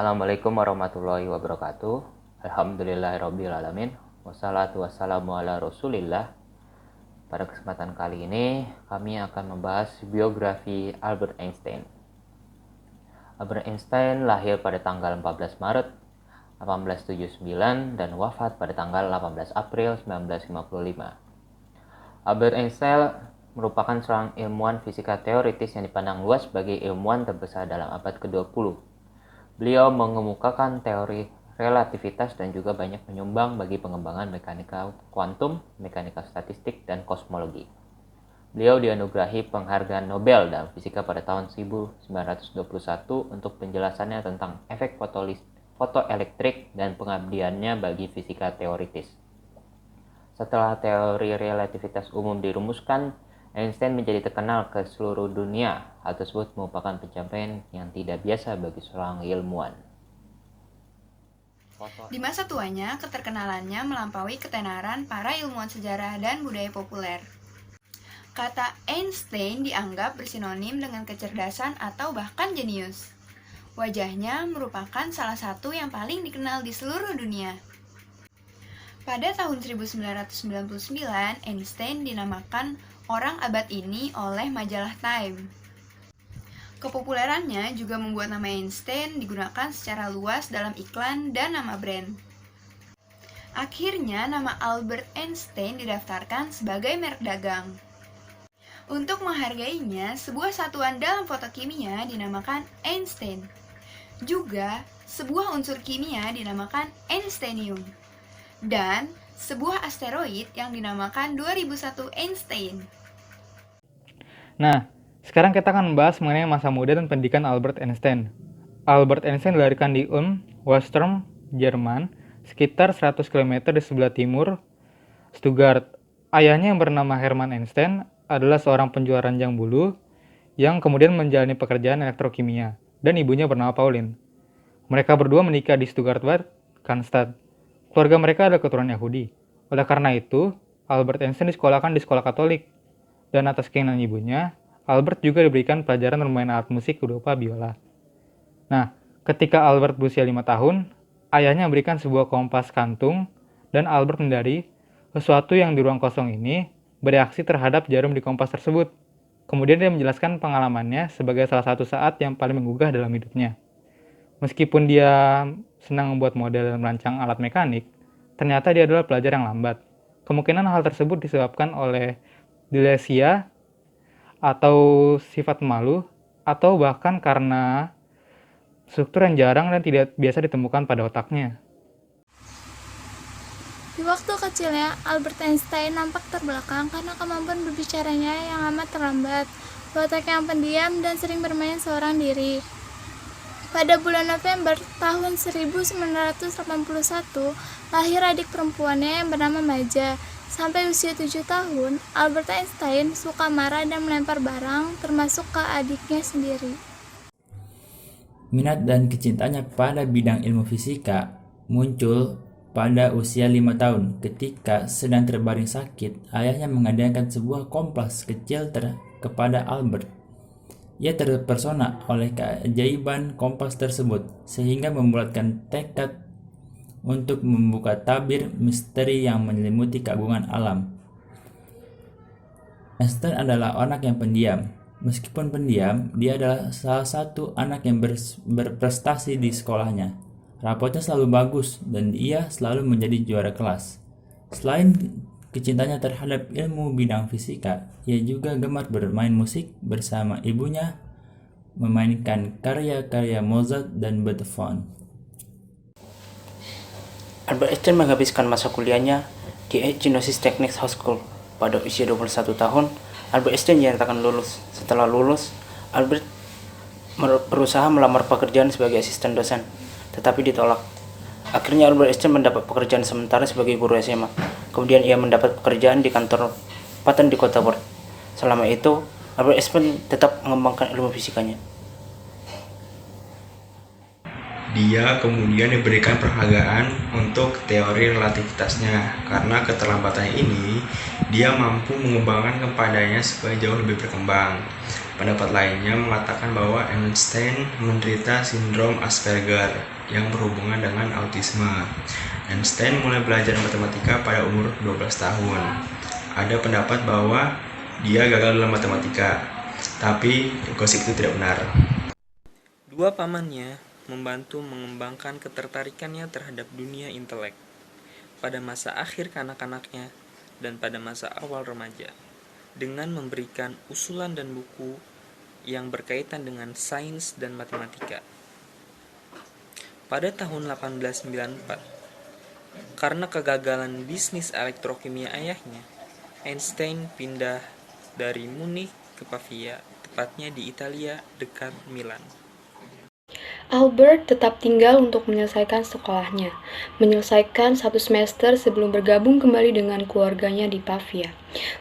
Assalamualaikum warahmatullahi wabarakatuh. Alhamdulillahirrabbilalamin. Wassalatu wassalamu ala rasulillah. Pada kesempatan kali ini kami akan membahas biografi Albert Einstein. Albert Einstein lahir pada tanggal 14 Maret 1879 dan wafat pada tanggal 18 April 1955. Albert Einstein merupakan seorang ilmuwan fisika teoritis yang dipandang luas sebagai ilmuwan terbesar dalam abad ke-20. Beliau mengemukakan teori relativitas dan juga banyak menyumbang bagi pengembangan mekanika kuantum, mekanika statistik, dan kosmologi. Beliau dianugerahi penghargaan Nobel dalam fisika pada tahun 1921 untuk penjelasannya tentang efek fotoelektrik dan pengabdiannya bagi fisika teoritis. Setelah teori relativitas umum dirumuskan, Einstein menjadi terkenal ke seluruh dunia. Hal tersebut merupakan pencapaian yang tidak biasa bagi seorang ilmuwan. Di masa tuanya, keterkenalannya melampaui ketenaran para ilmuwan sejarah dan budaya populer. Kata Einstein dianggap bersinonim dengan kecerdasan atau bahkan jenius. Wajahnya merupakan salah satu yang paling dikenal di seluruh dunia. Pada tahun 1999, Einstein dinamakan orang abad ini oleh majalah Time. Kepopulerannya juga membuat nama Einstein digunakan secara luas dalam iklan dan nama brand. Akhirnya, nama Albert Einstein didaftarkan sebagai merek dagang. Untuk menghargainya, sebuah satuan dalam fotokimia dinamakan Einstein. Juga, sebuah unsur kimia dinamakan Einsteinium. Dan sebuah asteroid yang dinamakan 2001 Einstein. Nah, sekarang kita akan membahas mengenai masa muda dan pendidikan Albert Einstein. Albert Einstein dilahirkan di Ulm, Western, Jerman, sekitar 100 km di sebelah timur Stuttgart. Ayahnya yang bernama Hermann Einstein adalah seorang penjual ranjang bulu yang kemudian menjalani pekerjaan elektrokimia, dan ibunya bernama Pauline. Mereka berdua menikah di Stuttgart, Cannstatt. Keluarga mereka adalah keturunan Yahudi. Oleh karena itu, Albert Einstein disekolahkan di sekolah Katolik. Dan atas keinginan ibunya, Albert juga diberikan pelajaran bermain alat musik berupa biola. Nah, ketika Albert berusia 5 tahun, ayahnya memberikan sebuah kompas kantung, dan Albert menyadari sesuatu yang di ruang kosong ini bereaksi terhadap jarum di kompas tersebut. Kemudian dia menjelaskan pengalamannya sebagai salah satu saat yang paling menggugah dalam hidupnya. Meskipun dia senang membuat model dan merancang alat mekanik, ternyata dia adalah pelajar yang lambat. Kemungkinan hal tersebut disebabkan oleh disleksia atau sifat malu, atau bahkan karena struktur yang jarang dan tidak biasa ditemukan pada otaknya. Di waktu kecilnya, Albert Einstein nampak terbelakang karena kemampuan berbicaranya yang amat terlambat, watak yang pendiam dan sering bermain seorang diri. Pada bulan November tahun 1981, lahir adik perempuannya yang bernama Maja. Sampai usia 7 tahun, Albert Einstein suka marah dan melempar barang, termasuk ke adiknya sendiri. Minat dan kecintaannya pada bidang ilmu fisika muncul pada usia 5 tahun ketika sedang terbaring sakit. Ayahnya mengadakan sebuah kompas kecil kepada Albert. Ia terpesona oleh keajaiban kompas tersebut sehingga membulatkan tekad untuk membuka tabir misteri yang menyelimuti keagungan alam. Einstein adalah anak yang pendiam. Meskipun pendiam, dia adalah salah satu anak yang berprestasi di sekolahnya. Rapotnya selalu bagus dan ia selalu menjadi juara kelas. Selain kecintanya terhadap ilmu bidang fisika, ia juga gemar bermain musik bersama ibunya, memainkan karya-karya Mozart dan Beethoven. Albert Einstein menghabiskan masa kuliahnya di Genesis Technics High School. Pada usia 21 tahun, Albert Einstein dinyatakan lulus. Setelah lulus, Albert berusaha melamar pekerjaan sebagai asisten dosen, tetapi ditolak. Akhirnya Albert Einstein mendapat pekerjaan sementara sebagai guru SMA. Kemudian ia mendapat pekerjaan di kantor paten di kota Perth. Selama itu, Albert Einstein tetap mengembangkan ilmu fisikanya. Dia kemudian diberikan penghargaan untuk teori relativitasnya. Karena keterlambatannya ini, dia mampu mengembangkan kepadanya supaya jauh lebih berkembang. Pendapat lainnya mengatakan bahwa Einstein menderita sindrom Asperger. yang berhubungan dengan autisme. Einstein mulai belajar matematika pada umur 12 tahun. Ada pendapat bahwa dia gagal dalam matematika, tapi gosip itu tidak benar. Dua pamannya membantu mengembangkan ketertarikannya terhadap dunia intelek pada masa akhir kanak-kanaknya dan pada masa awal remaja, dengan memberikan usulan dan buku yang berkaitan dengan sains dan matematika. Pada tahun 1894, karena kegagalan bisnis elektrokimia ayahnya, Einstein pindah dari Munich ke Pavia, tepatnya di Italia dekat Milan. Albert tetap tinggal untuk menyelesaikan sekolahnya, menyelesaikan 1 semester sebelum bergabung kembali dengan keluarganya di Pavia.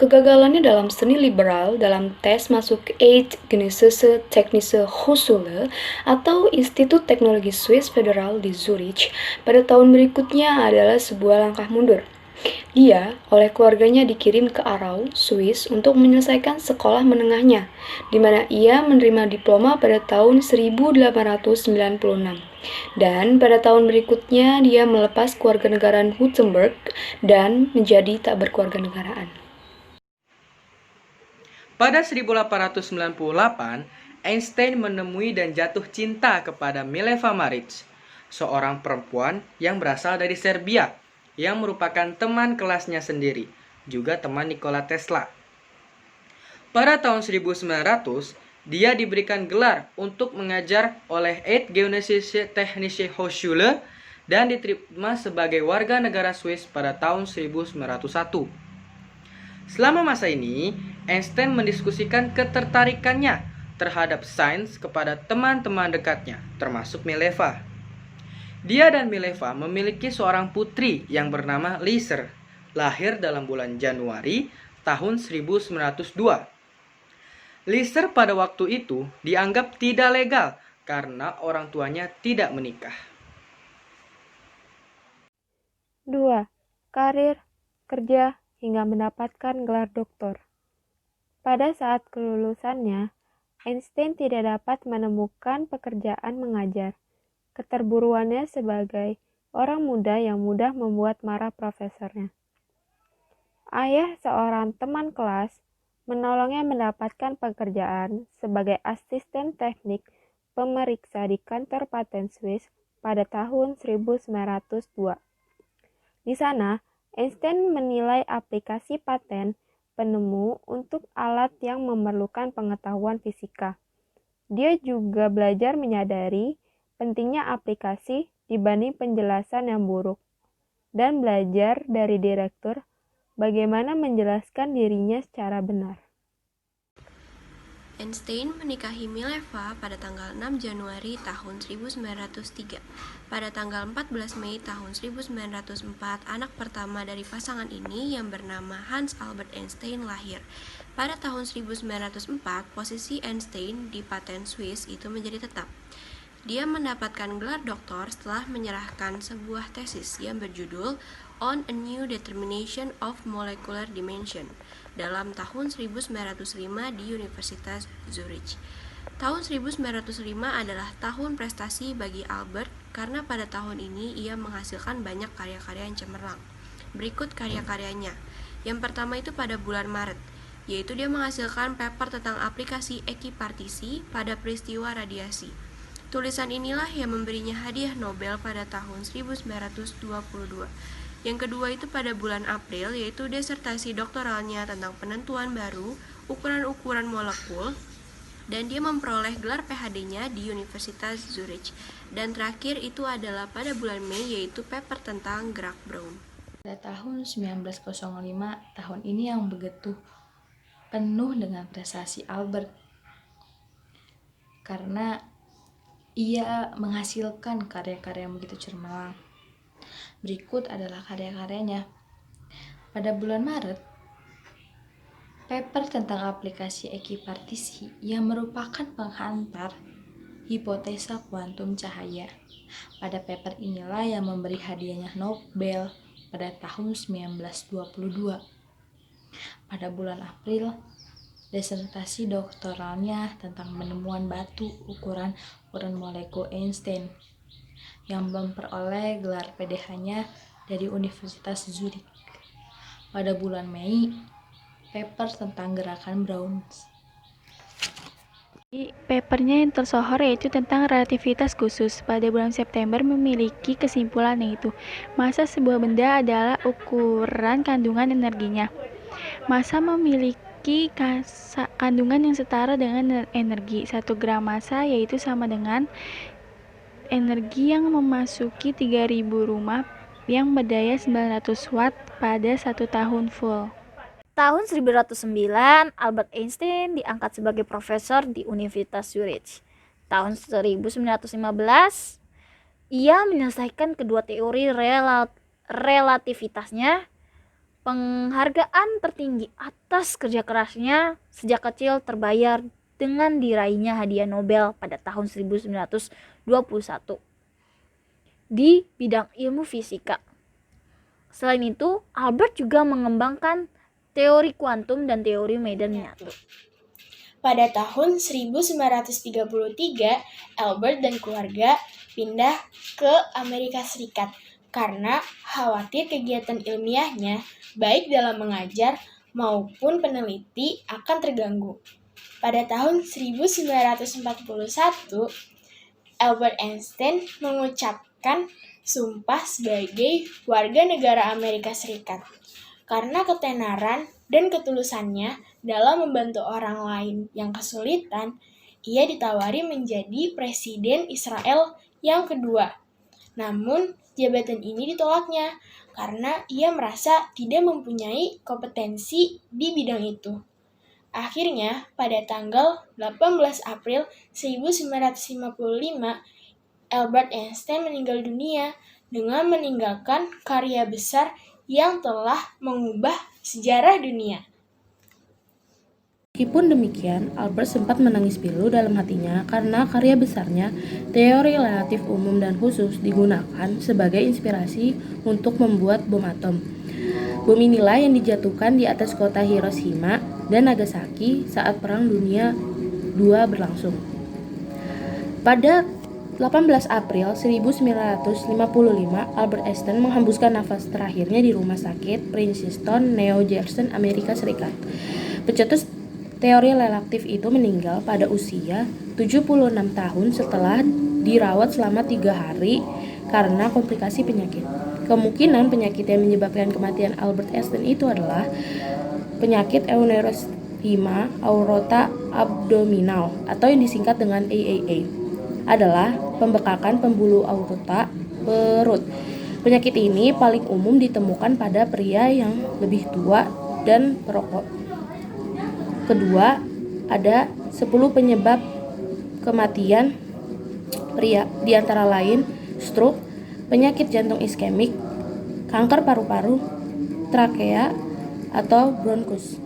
Kegagalannya dalam seni liberal dalam tes masuk Eidgenössische Technische Hochschule atau Institut Teknologi Swiss Federal di Zurich pada tahun berikutnya adalah sebuah langkah mundur. Dia oleh keluarganya dikirim ke Aarau, Swiss untuk menyelesaikan sekolah menengahnya, di mana ia menerima diploma pada tahun 1896. Dan pada tahun berikutnya dia melepas kewarganegaraan Württemberg dan menjadi tak berkewarganegaraan. Pada 1898, Einstein menemui dan jatuh cinta kepada Mileva Maric, seorang perempuan yang berasal dari Serbia, yang merupakan teman kelasnya sendiri, juga teman Nikola Tesla. Pada tahun 1900, dia diberikan gelar untuk mengajar oleh Eidgenössische Technische Hochschule dan diterima sebagai warga negara Swiss pada tahun 1901. Selama masa ini, Einstein mendiskusikan ketertarikannya terhadap sains kepada teman-teman dekatnya, termasuk Mileva. Dia dan Mileva memiliki seorang putri yang bernama Lise, lahir dalam bulan Januari tahun 1902. Lise pada waktu itu dianggap tidak legal karena orang tuanya tidak menikah. 2. Karir, kerja, hingga mendapatkan gelar doktor. Pada saat kelulusannya, Einstein tidak dapat menemukan pekerjaan mengajar. Keterburuannya sebagai orang muda yang mudah membuat marah profesornya. Ayah seorang teman kelas menolongnya mendapatkan pekerjaan sebagai asisten teknik pemeriksa di kantor paten Swiss pada tahun 1902. Di sana, Einstein menilai aplikasi paten penemu untuk alat yang memerlukan pengetahuan fisika. Dia juga belajar menyadari pentingnya aplikasi dibanding penjelasan yang buruk, dan belajar dari direktur bagaimana menjelaskan dirinya secara benar. Einstein menikahi Mileva pada tanggal 6 Januari tahun 1903. Pada tanggal 14 Mei tahun 1904, anak pertama dari pasangan ini yang bernama Hans Albert Einstein lahir. Pada tahun 1904, posisi Einstein di paten Swiss itu menjadi tetap. Dia mendapatkan gelar doktor setelah menyerahkan sebuah tesis yang berjudul On a New Determination of Molecular Dimension dalam tahun 1905 di Universitas Zurich. Tahun 1905 adalah tahun prestasi bagi Albert karena pada tahun ini ia menghasilkan banyak karya-karya yang cemerlang. Berikut karya-karyanya. Yang pertama itu pada bulan Maret, yaitu dia menghasilkan paper tentang aplikasi ekipartisi pada peristiwa radiasi. Tulisan inilah yang memberinya hadiah Nobel pada tahun 1922. Yang kedua itu pada bulan April, yaitu disertasi doktoralnya tentang penentuan baru ukuran-ukuran molekul, dan dia memperoleh gelar PhD-nya di Universitas Zurich. Dan terakhir itu adalah pada bulan Mei, yaitu paper tentang gerak Brown. Pada tahun 1905, tahun ini yang begitu penuh dengan prestasi Albert, karena ia menghasilkan karya-karya yang begitu cemerlang. Berikut adalah karya-karyanya. Pada bulan Maret, paper tentang aplikasi ekipartisi yang merupakan penghantar hipotesa kuantum cahaya. Pada paper inilah yang memberi hadiahnya Nobel pada tahun 1922. Pada bulan April, disertasi doktoralnya tentang penemuan batu ukuran molekul Einstein. yang memperoleh gelar PDH-nya dari Universitas Zurich. Pada bulan Mei, paper tentang gerakan Browns. Papernya yang tersohor yaitu tentang relativitas khusus. Pada bulan September memiliki kesimpulan yaitu massa sebuah benda adalah ukuran kandungan energinya. Massa memiliki kandungan yang setara dengan energi. 1 gram massa yaitu sama dengan energi yang memasuki 3000 rumah yang berdaya 900 watt pada 1 tahun full. Tahun 1909, Albert Einstein diangkat sebagai profesor di Universitas Zurich. Tahun 1915, ia menyelesaikan kedua teori relativitasnya. Penghargaan tertinggi atas kerja kerasnya sejak kecil terbayar dengan diraihnya hadiah Nobel pada tahun 1921 di bidang ilmu fisika. Selain itu, Albert juga mengembangkan teori kuantum dan teori medan nyatu. Pada tahun 1933, Albert dan keluarga pindah ke Amerika Serikat karena khawatir kegiatan ilmiahnya, baik dalam mengajar maupun peneliti, akan terganggu. Pada tahun 1941, Albert Einstein mengucapkan sumpah sebagai warga negara Amerika Serikat. Karena ketenaran dan ketulusannya dalam membantu orang lain yang kesulitan, ia ditawari menjadi Presiden Israel yang kedua. Namun, jabatan ini ditolaknya karena ia merasa tidak mempunyai kompetensi di bidang itu. Akhirnya, pada tanggal 18 April 1955, Albert Einstein meninggal dunia dengan meninggalkan karya besar yang telah mengubah sejarah dunia. Meskipun demikian, Albert sempat menangis pilu dalam hatinya karena karya besarnya, teori relatif umum dan khusus, digunakan sebagai inspirasi untuk membuat bom atom. Bom inilah yang dijatuhkan di atas kota Hiroshima dan Nagasaki saat Perang Dunia II berlangsung. Pada 18 April 1955, Albert Einstein menghembuskan nafas terakhirnya di rumah sakit Princeton, New Jersey, Amerika Serikat. Pencetus teori relatif itu meninggal pada usia 76 tahun setelah dirawat selama 3 hari karena komplikasi penyakit. Kemungkinan penyakit yang menyebabkan kematian Albert Einstein itu adalah penyakit aneurysma aorta abdominal atau yang disingkat dengan AAA. Adalah pembekakan pembuluh aorta perut. Penyakit ini paling umum ditemukan pada pria yang lebih tua dan perokok. Kedua, ada 10 penyebab kematian pria, di antara lain stroke, penyakit jantung iskemik, kanker paru-paru, trakea, atau bronkus.